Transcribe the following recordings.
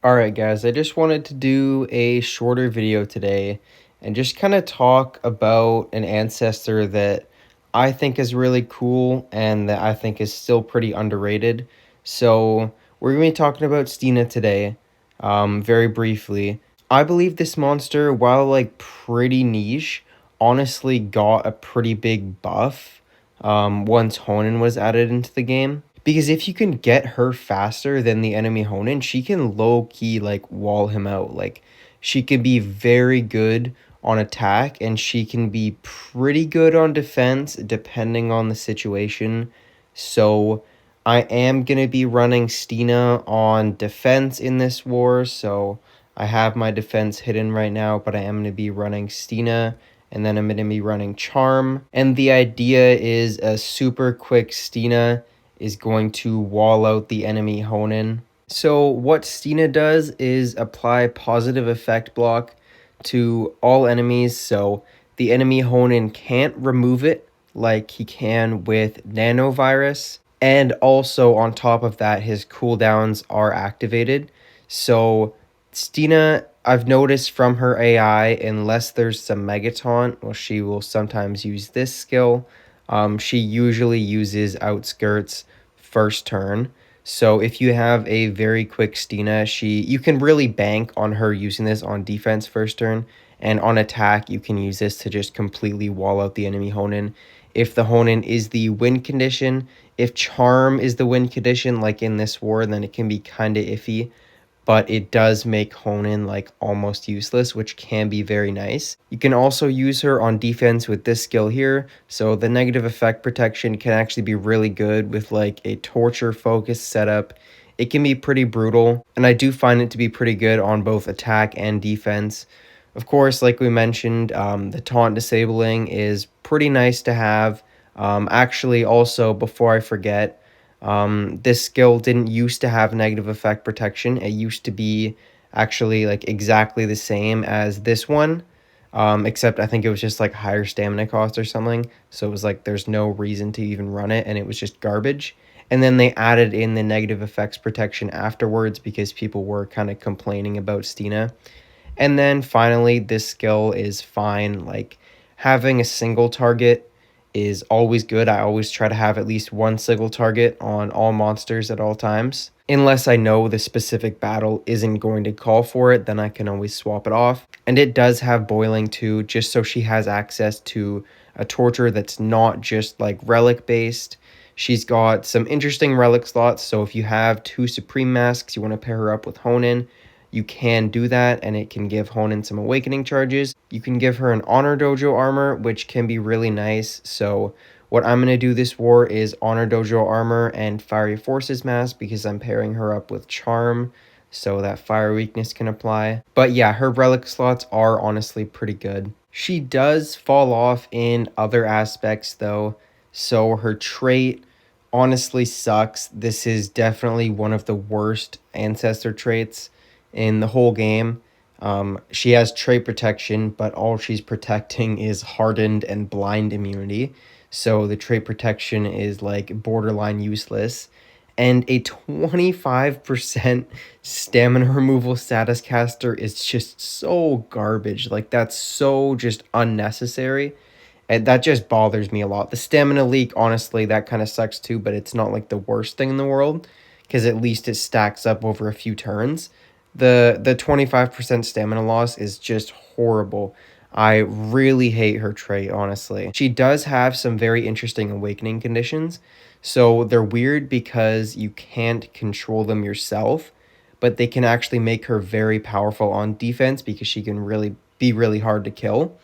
Alright guys, I just wanted to do a shorter video today and just kind of talk about an ancestor that I think is really cool and that I think is still pretty underrated. So we're going to be talking about Stina today, very briefly. I believe this monster, while like pretty niche, honestly got a pretty big buff once Honen was added into the game. Because if you can get her faster than the enemy Honen, she can low-key, like, wall him out. Like, she can be very good on attack, and she can be pretty good on defense, depending on the situation. So, I am going to be running Stina on defense in this war, so I have my defense hidden right now, but I am going to be running Stina, and then I'm going to be running Charm. And the idea is a super quick Stina is going to wall out the enemy Honen. So what Stina does is apply positive effect block to all enemies, so the enemy Honen can't remove it like he can with Nanovirus. And also on top of that, his cooldowns are activated. So Stina, I've noticed from her AI, unless there's some Megataunt, well, she will sometimes use this skill. She usually uses Outskirts first turn. So if you have a very quick Stina, you can really bank on her using this on defense first turn, and on attack you can use this to just completely wall out the enemy Honen. If the Honen is the win condition, if Charm is the win condition like in this war, then it can be kind of iffy, but it does make Honen like almost useless, which can be very nice. You can also use her on defense with this skill here, so the negative effect protection can actually be really good with like a torture focused setup. It can be pretty brutal, and I do find it to be pretty good on both attack and defense. Of course, like we mentioned, the taunt disabling is pretty nice to have. Actually, also, before I forget, this skill didn't used to have negative effect protection. It used to be actually like exactly the same as this one, except I think it was just like higher stamina cost or something. So it was like there's no reason to even run it, and it was just garbage. And then they added in the negative effects protection afterwards because people were kind of complaining about Stina. And then finally, this skill is fine. Like having a single target is always good. I always try to have at least one single target on all monsters at all times. Unless I know the specific battle isn't going to call for it, then I can always swap it off. And it does have boiling too, just so she has access to a torture that's not just like relic based. She's got some interesting relic slots, so if you have 2 Supreme Masks, you want to pair her up with Honen, you can do that, and it can give Honen some awakening charges. You can give her an Honor Dojo armor, which can be really nice. So what I'm going to do this war is Honor Dojo armor and Fiery Forces mask because I'm pairing her up with Charm, so that fire weakness can apply. But yeah, her relic slots are honestly pretty good. She does fall off in other aspects though, so her trait honestly sucks. This is definitely one of the worst ancestor traits in the whole game. She has trait protection, but all she's protecting is hardened and blind immunity. So the trait protection is like borderline useless. And a 25% stamina removal status caster is just so garbage. Like, that's so just unnecessary. And that just bothers me a lot. The stamina leak, honestly, that kind of sucks too, but it's not like the worst thing in the world because at least it stacks up over a few turns. The 25% stamina loss is just horrible. I really hate her trait, honestly. She does have some very interesting awakening conditions. So they're weird because you can't control them yourself, but they can actually make her very powerful on defense because she can really be really hard to kill.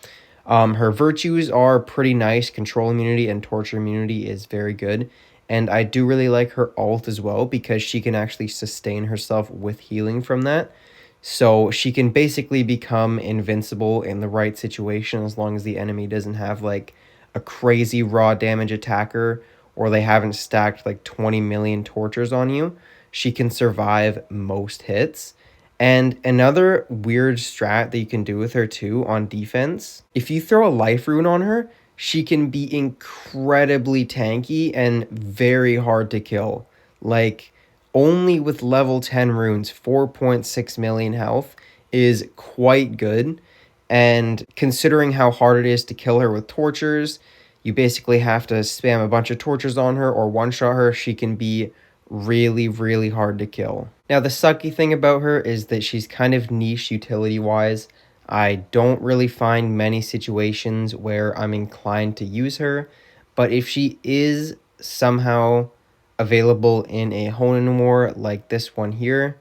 Her virtues are pretty nice. Control immunity and torture immunity is very good. And I do really like her ult as well because she can actually sustain herself with healing from that. So she can basically become invincible in the right situation as long as the enemy doesn't have like a crazy raw damage attacker or they haven't stacked like 20 million tortures on you. She can survive most hits. And another weird strat that you can do with her too on defense, if you throw a life rune on her, she can be incredibly tanky and very hard to kill. Like, only with level 10 runes, 4.6 million health is quite good. And considering how hard it is to kill her with tortures, you basically have to spam a bunch of tortures on her or one-shot her. She can be really, really hard to kill. Now, the sucky thing about her is that she's kind of niche utility-wise. I don't really find many situations where I'm inclined to use her, but if she is somehow available in a Honen War like this one here,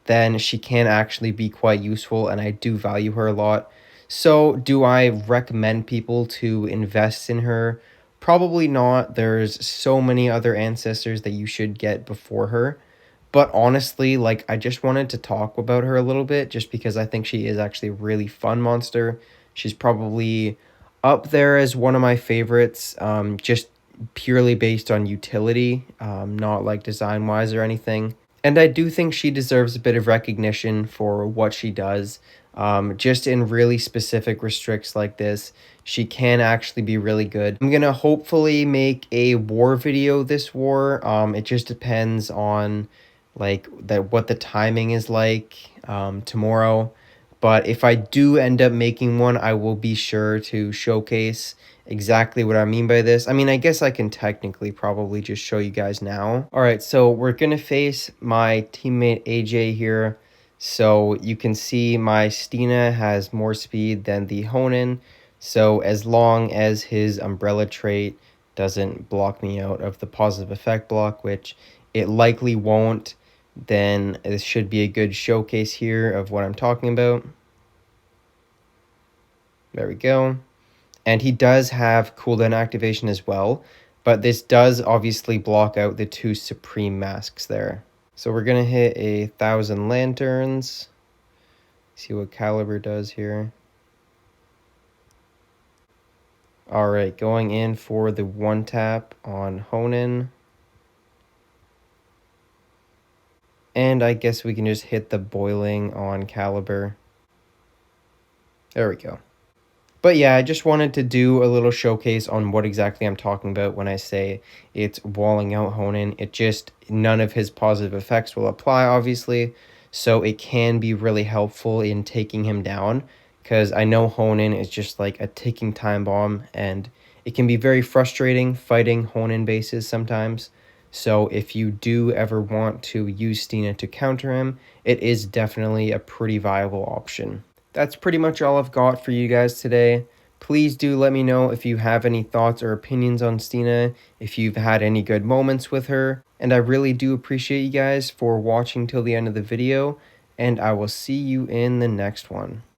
then she can actually be quite useful, and I do value her a lot. So, do I recommend people to invest in her? Probably not. There's so many other ancestors that you should get before her. But honestly, like, I just wanted to talk about her a little bit just because I think she is actually a really fun monster. She's probably up there as one of my favorites, just purely based on utility, not like design wise or anything. And I do think she deserves a bit of recognition for what she does. Just in really specific restricts like this, she can actually be really good. I'm gonna hopefully make a war video this war. It just depends on like that what the timing is like tomorrow. But if I do end up making one, I will be sure to showcase exactly what I mean by this. I mean, I guess I can technically probably just show you guys now. All right, so we're gonna face my teammate AJ here. So you can see my Stina has more speed than the Honen. So as long as his umbrella trait doesn't block me out of the positive effect block, which it likely won't, then this should be a good showcase here of what I'm talking about. There we go. And he does have cooldown activation as well, but this does obviously block out the 2 Supreme Masks there. So we're going to hit 1,000 Lanterns. See what Caliber does here. Alright, going in for the 1-tap on Honen. And I guess we can just hit the Boiling on Caliber. There we go. But yeah, I just wanted to do a little showcase on what exactly I'm talking about when I say it's walling out Honen. It just, none of his positive effects will apply, obviously. So it can be really helpful in taking him down. Because I know Honen is just like a ticking time bomb. And it can be very frustrating fighting Honen bases sometimes. So if you do ever want to use Stina to counter him, it is definitely a pretty viable option. That's pretty much all I've got for you guys today. Please do let me know if you have any thoughts or opinions on Stina, if you've had any good moments with her, and I really do appreciate you guys for watching till the end of the video, and I will see you in the next one.